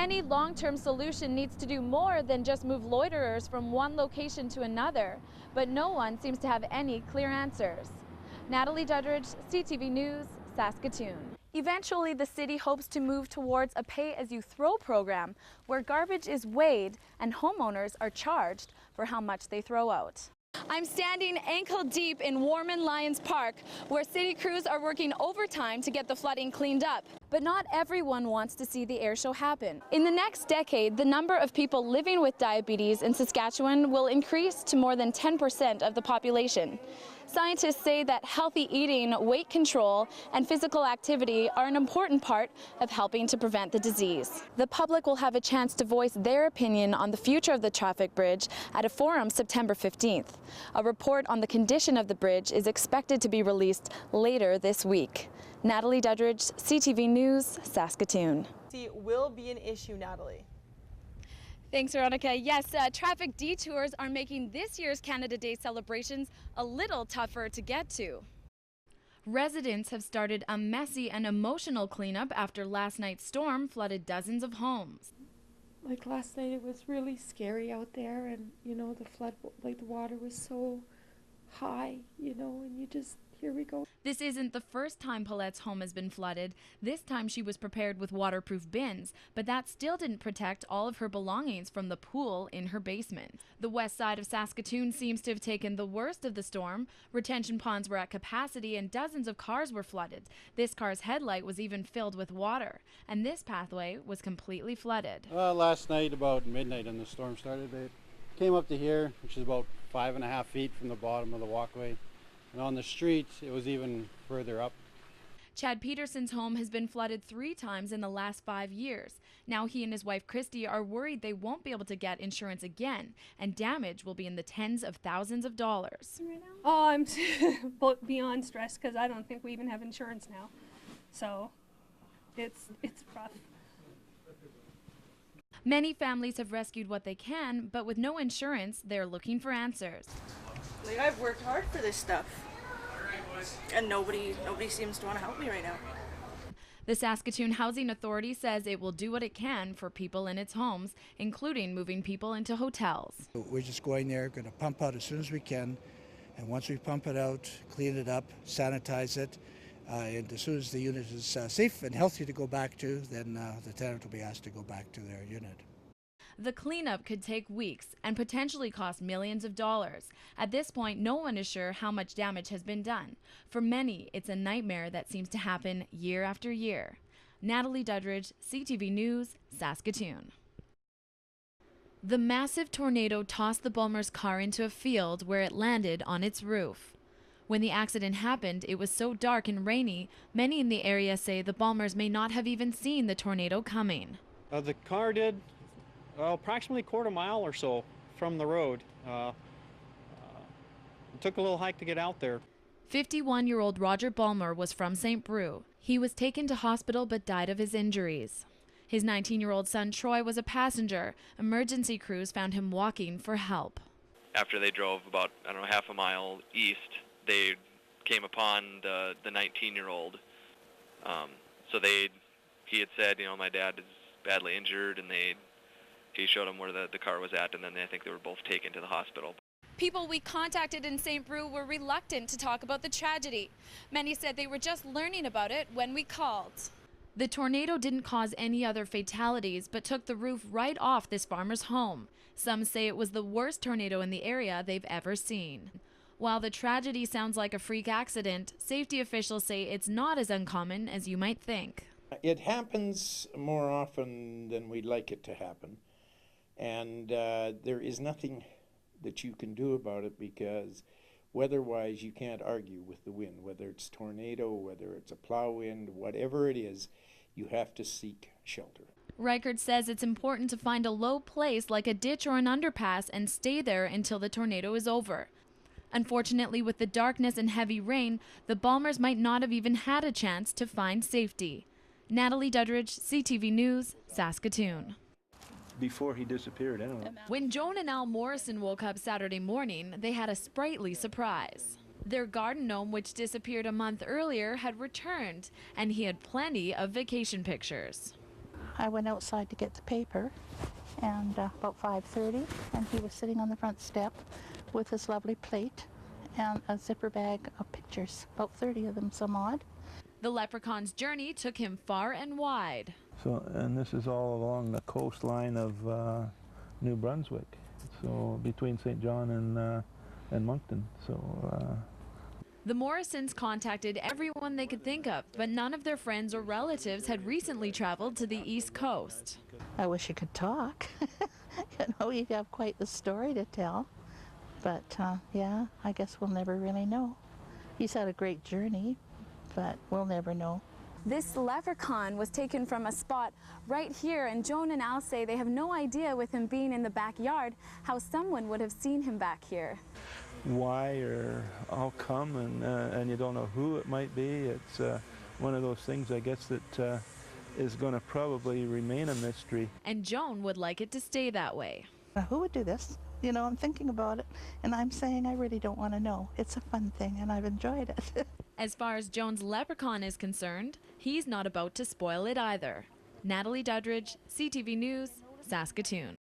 Any long-term solution needs to do more than just move loiterers from one location to another, but no one seems to have any clear answers. Natalie Duddridge, CTV News, Saskatoon. Eventually, the city hopes to move towards a pay-as-you-throw program where garbage is weighed and homeowners are charged for how much they throw out. I'm standing ankle deep in Warman Lions Park, where city crews are working overtime to get the flooding cleaned up. But not everyone wants to see the air show happen. In the next decade, the number of people living with diabetes in Saskatchewan will increase to more than 10% of the population. Scientists say that healthy eating, weight control, and physical activity are an important part of helping to prevent the disease. The public will have a chance to voice their opinion on the future of the traffic bridge at a forum September 15th. A report on the condition of the bridge is expected to be released later this week. Natalie Duddridge, CTV News, Saskatoon. Will be an issue, Natalie. Thanks, Veronica. Yes, traffic detours are making this year's Canada Day celebrations a little tougher to get to. Residents have started a messy and emotional cleanup after last night's storm flooded dozens of homes. Like last night, it was really scary out there, and you know, the flood, like the water was so high, you know, and you just, here we go. This isn't the first time Paulette's home has been flooded. This time she was prepared with waterproof bins, but that still didn't protect all of her belongings from the pool in her basement. The west side of Saskatoon seems to have taken the worst of the storm. Retention ponds were at capacity and dozens of cars were flooded. This car's headlight was even filled with water, and this pathway was completely flooded. Last night about midnight when the storm started, it came up to here, which is about 5.5 feet from the bottom of the walkway. And on the street, it was even further up. Chad Peterson's home has been flooded 3 times in the last 5 years. Now he and his wife Christy are worried they won't be able to get insurance again, and damage will be in the tens of thousands of dollars. Oh, I'm beyond stressed because I don't think we even have insurance now. So it's rough. Many families have rescued what they can, but with no insurance, they're looking for answers. Like, I've worked hard for this stuff, and nobody seems to want to help me right now. The Saskatoon Housing Authority says it will do what it can for people in its homes, including moving people into hotels. We're just going there, going to pump out as soon as we can, and once we pump it out, clean it up, sanitize it, and as soon as the unit is safe and healthy to go back to, then the tenant will be asked to go back to their unit. The cleanup could take weeks and potentially cost millions of dollars. At this point, no one is sure how much damage has been done. For many, it's a nightmare that seems to happen year after year. Natalie Duddridge, CTV News, Saskatoon. The massive tornado tossed the Bulmer's car into a field where it landed on its roof. When the accident happened, it was so dark and rainy, many in the area say the Bulmers may not have even seen the tornado coming. The car did. Approximately a quarter mile or so from the road. It took a little hike to get out there. 51-year-old Roger Bulmer was from St. Brew. He was taken to hospital but died of his injuries. His 19-year-old son Troy was a passenger. Emergency crews found him walking for help. After they drove about, half a mile east, they came upon the 19-year-old. He had said, my dad is badly injured, and he showed them where the car was at, and then I think they were both taken to the hospital. People we contacted in St. Brew were reluctant to talk about the tragedy. Many said they were just learning about it when we called. The tornado didn't cause any other fatalities, but took the roof right off this farmer's home. Some say it was the worst tornado in the area they've ever seen. While the tragedy sounds like a freak accident, safety officials say it's not as uncommon as you might think. It happens more often than we'd like it to happen. And there is nothing that you can do about it, because weather-wise you can't argue with the wind. Whether it's tornado, whether it's a plow wind, whatever it is, you have to seek shelter. Reichert says it's important to find a low place like a ditch or an underpass and stay there until the tornado is over. Unfortunately, with the darkness and heavy rain, the Bulmers might not have even had a chance to find safety. Natalie Duddridge, CTV News, Saskatoon. Before he disappeared, anyway. When Joan and Al Morrison woke up Saturday morning, they had a sprightly surprise. Their garden gnome, which disappeared a month earlier, had returned, and he had plenty of vacation pictures. I went outside to get the paper, and about 5:30, and he was sitting on the front step with his lovely plate and a zipper bag of pictures, about 30 of them, some odd. The leprechaun's journey took him far and wide. So, and this is all along the coastline of New Brunswick, so between St. John and Moncton. So. The Morrisons contacted everyone they could think of, but none of their friends or relatives had recently traveled to the East Coast. I wish he could talk. You know, he'd have quite the story to tell. But yeah, I guess we'll never really know. He's had a great journey, but we'll never know. This leprechaun was taken from a spot right here, and Joan and Al say they have no idea, with him being in the backyard, how someone would have seen him back here. Why or how come, and you don't know who it might be. It's one of those things, I guess, that is going to probably remain a mystery. And Joan would like it to stay that way. Who would do this? You know, I'm thinking about it, and I'm saying I really don't want to know. It's a fun thing, and I've enjoyed it. As far as Joan's leprechaun is concerned, he's not about to spoil it either. Natalie Duddridge, CTV News, Saskatoon.